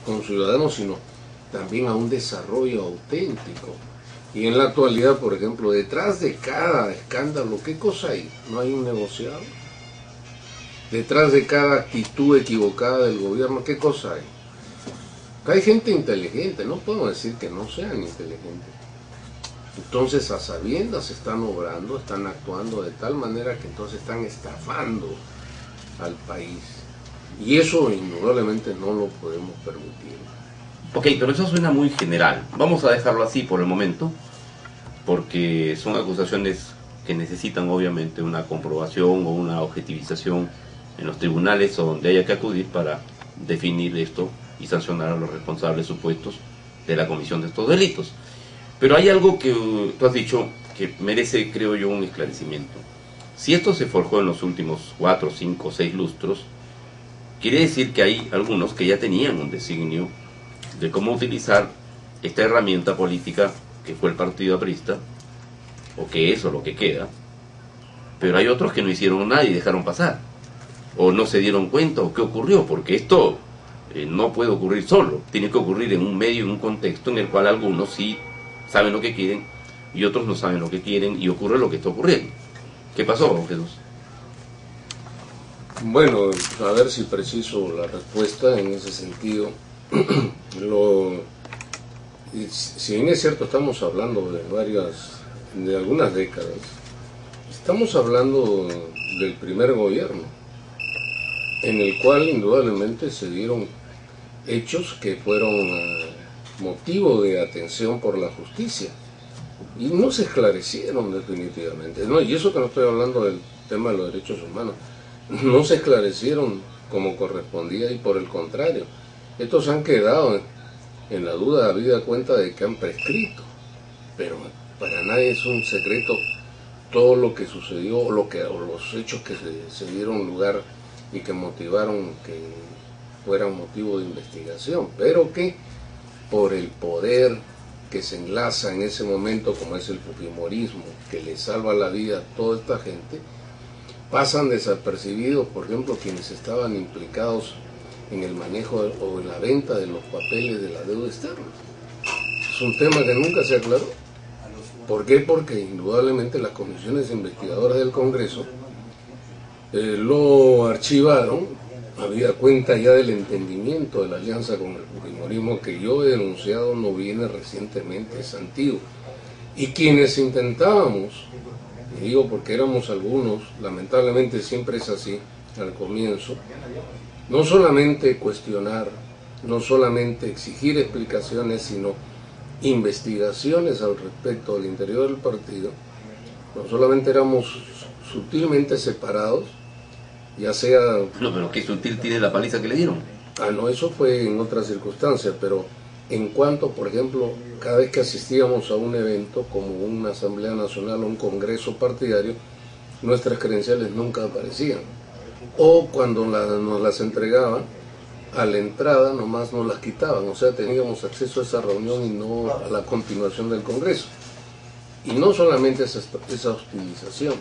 conciudadanos, sino también a un desarrollo auténtico. Y en la actualidad, por ejemplo, detrás de cada escándalo, ¿qué cosa hay? ¿No hay un negociado? Detrás de cada actitud equivocada del gobierno, ¿qué cosa hay? Hay gente inteligente, no podemos decir que no sean inteligentes. Entonces, a sabiendas están obrando, están actuando de tal manera que entonces están estafando al país. Y eso indudablemente no lo podemos permitir. Ok, pero eso suena muy general. Vamos a dejarlo así por el momento, porque son acusaciones que necesitan obviamente una comprobación o una objetivización en los tribunales o donde haya que acudir para definir esto y sancionar a los responsables supuestos de la comisión de estos delitos. Pero hay algo que tú has dicho que merece, creo yo, un esclarecimiento. Si esto se forjó en los últimos 4, 5, 6 lustros, quiere decir que hay algunos que ya tenían un designio de cómo utilizar esta herramienta política que fue el partido aprista, o que es o lo que queda, pero hay otros que no hicieron nada y dejaron pasar, o no se dieron cuenta, o qué ocurrió, porque esto no puede ocurrir solo, tiene que ocurrir en un medio, en un contexto en el cual algunos sí saben lo que quieren y otros no saben lo que quieren y ocurre lo que está ocurriendo. ¿Qué pasó, don Jesús? Bueno, a ver si preciso la respuesta en ese sentido. Si bien es cierto, estamos hablando de algunas décadas, estamos hablando del primer gobierno, en el cual indudablemente se dieron hechos que fueron motivo de atención por la justicia y no se esclarecieron definitivamente, ¿no? Y eso que no estoy hablando del tema de los derechos humanos, no se esclarecieron como correspondía y por el contrario, estos han quedado en la duda habida cuenta de que han prescrito, pero para nadie es un secreto todo lo que sucedió o los hechos que se dieron lugar y que motivaron que fueran motivo de investigación, pero que por el poder que se enlaza en ese momento, como es el fujimorismo, que le salva la vida a toda esta gente, pasan desapercibidos, por ejemplo, quienes estaban implicados en el manejo o en la venta de los papeles de la deuda externa. Es un tema que nunca se aclaró. ¿Por qué? Porque indudablemente las comisiones investigadoras del Congreso lo archivaron, había cuenta ya del entendimiento de la alianza con el fujimorismo que yo he denunciado, no viene recientemente, es antiguo. Y quienes intentábamos, y digo porque éramos algunos, lamentablemente siempre es así al comienzo, no solamente cuestionar, no solamente exigir explicaciones, sino investigaciones al respecto al interior del partido, no solamente éramos sutilmente separados, ya sea... No, pero qué sutil tiene la paliza que le dieron. Ah, no, eso fue en otras circunstancias, pero en cuanto, por ejemplo, cada vez que asistíamos a un evento como una asamblea nacional o un congreso partidario, nuestras credenciales nunca aparecían. O cuando nos las entregaban, a la entrada nomás nos las quitaban, o sea, teníamos acceso a esa reunión y no a la continuación del congreso. Y no solamente esa hostilización,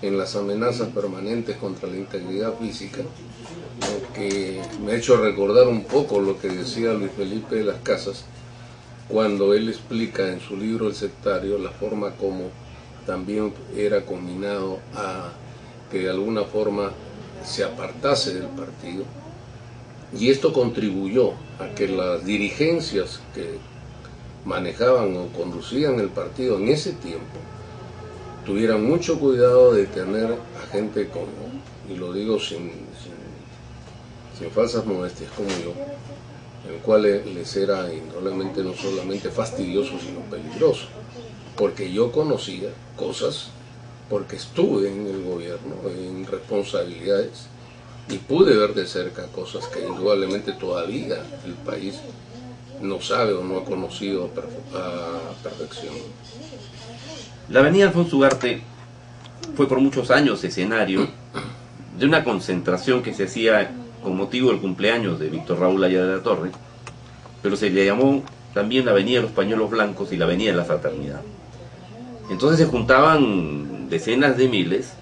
en las amenazas permanentes contra la integridad física, que me ha hecho recordar un poco lo que decía Luis Felipe de las Casas, cuando él explica en su libro El sectario la forma como también era combinado a que de alguna forma se apartase del partido, y esto contribuyó a que las dirigencias que manejaban o conducían el partido en ese tiempo tuvieran mucho cuidado de tener a gente como, y lo digo sin falsas modestias, como yo, el cual les era indudablemente no solamente fastidioso, sino peligroso, porque yo conocía cosas, porque estuve en el gobierno, en responsabilidades, y pude ver de cerca cosas que indudablemente todavía el país no sabe o no ha conocido a perfección. La avenida Alfonso Ugarte fue por muchos años escenario de una concentración que se hacía con motivo del cumpleaños de Víctor Raúl Aya de la Torre, pero se le llamó también la Avenida de los Pañuelos Blancos y la Avenida de la Fraternidad. Entonces se juntaban decenas de miles,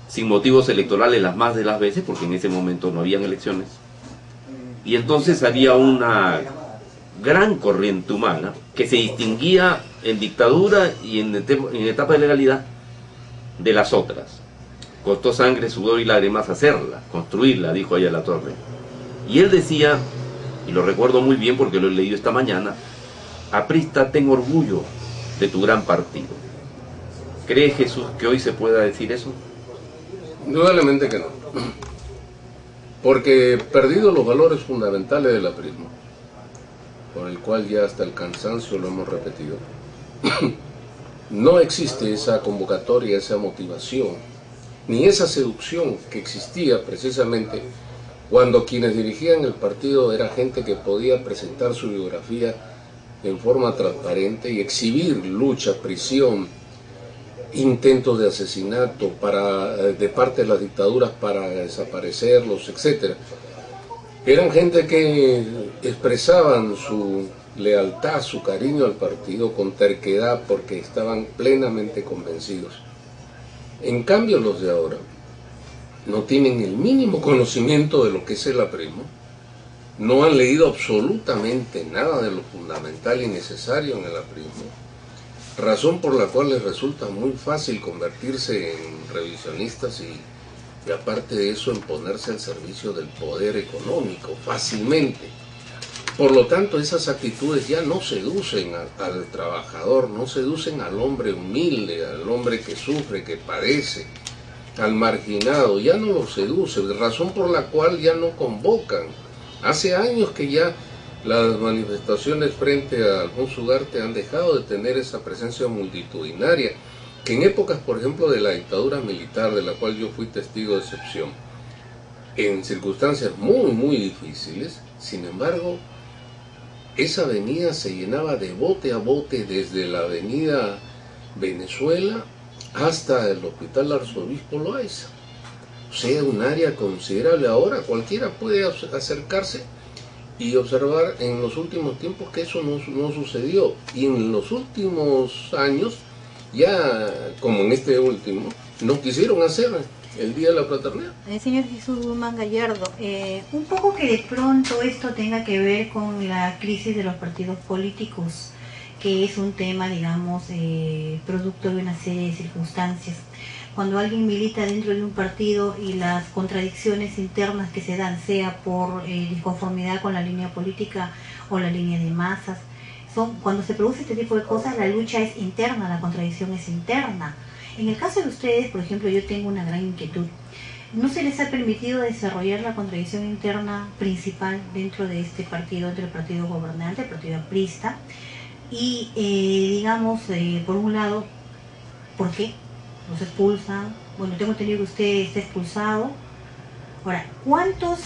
sin motivos electorales las más de las veces, porque en ese momento no habían elecciones, y entonces había una gran corriente humana que se distinguía en dictadura y en etapa de legalidad de las otras. Costó sangre, sudor y lágrimas hacerla, construirla, dijo ella La Torre. Y él decía, y lo recuerdo muy bien porque lo he leído esta mañana: aprista, ten orgullo de tu gran partido. ¿Cree, Jesús, que hoy se pueda decir eso? Indudablemente que no. Porque perdido los valores fundamentales del aprismo, por el cual ya hasta el cansancio lo hemos repetido, no existe esa convocatoria, esa motivación, ni esa seducción que existía precisamente cuando quienes dirigían el partido era gente que podía presentar su biografía en forma transparente y exhibir lucha, prisión, intentos de asesinato de parte de las dictaduras para desaparecerlos, etc. Eran gente que expresaban su lealtad, su cariño al partido con terquedad porque estaban plenamente convencidos. En cambio, los de ahora no tienen el mínimo conocimiento de lo que es el aprismo, no han leído absolutamente nada de lo fundamental y necesario en el aprismo, razón por la cual les resulta muy fácil convertirse en revisionistas y aparte de eso en ponerse al servicio del poder económico fácilmente. Por lo tanto, esas actitudes ya no seducen al trabajador, no seducen al hombre humilde, al hombre que sufre, que padece, al marginado, ya no lo seduce, razón por la cual ya no convocan. Hace años que ya las manifestaciones frente a Alfonso Ugarte han dejado de tener esa presencia multitudinaria, que en épocas, por ejemplo, de la dictadura militar, de la cual yo fui testigo de excepción, en circunstancias muy, muy difíciles, sin embargo, esa avenida se llenaba de bote a bote desde la avenida Venezuela hasta el Hospital Arzobispo Loaiza. O sea, un área considerable. Ahora cualquiera puede acercarse y observar en los últimos tiempos que eso no sucedió. Y en los últimos años, ya como en este último, no quisieron hacer el Día de la Fraternidad. Señor Jesús Guzmán Gallardo, un poco que de pronto esto tenga que ver con la crisis de los partidos políticos, que es un tema, digamos, producto de una serie de circunstancias. Cuando alguien milita dentro de un partido y las contradicciones internas que se dan, sea por disconformidad con la línea política o la línea de masas, cuando se produce este tipo de cosas, la lucha es interna, la contradicción es interna. En el caso de ustedes, por ejemplo, yo tengo una gran inquietud. ¿No se les ha permitido desarrollar la contradicción interna principal dentro de este partido, entre el partido gobernante, el partido aprista? Y, digamos, por un lado, ¿por qué los expulsan? Bueno, tengo entendido que usted está expulsado. Ahora, ¿cuántos,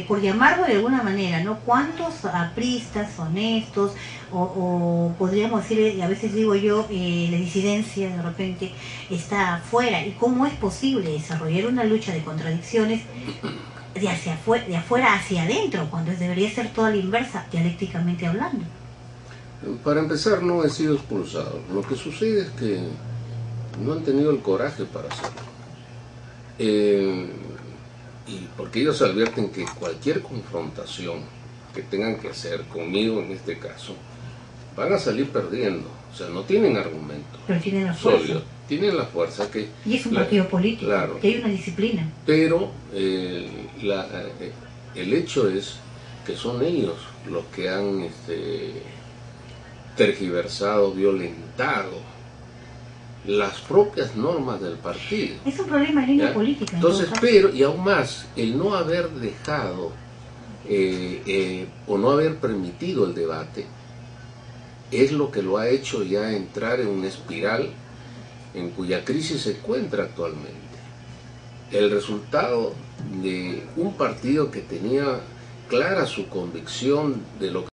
por llamarlo de alguna manera, ¿no? ¿Cuántos apristas honestos, o podríamos decir, a veces digo yo, la disidencia de repente está afuera? ¿Y cómo es posible desarrollar una lucha de contradicciones de afuera hacia adentro, cuando debería ser toda la inversa, dialécticamente hablando? Para empezar, no he sido expulsado. Lo que sucede es que no han tenido el coraje para hacerlo. Y porque ellos advierten que cualquier confrontación que tengan que hacer conmigo en este caso, van a salir perdiendo. O sea, no tienen argumentos. Pero tienen la fuerza. Sólidos. Tienen la fuerza que... Y es un partido político, claro, que hay una disciplina. Pero el hecho es que son ellos los que han tergiversado, violentado las propias normas del partido. Es un problema de línea política. Entonces, pero, y aún más, el no haber dejado o no haber permitido el debate es lo que lo ha hecho ya entrar en una espiral en cuya crisis se encuentra actualmente. El resultado de un partido que tenía clara su convicción de lo que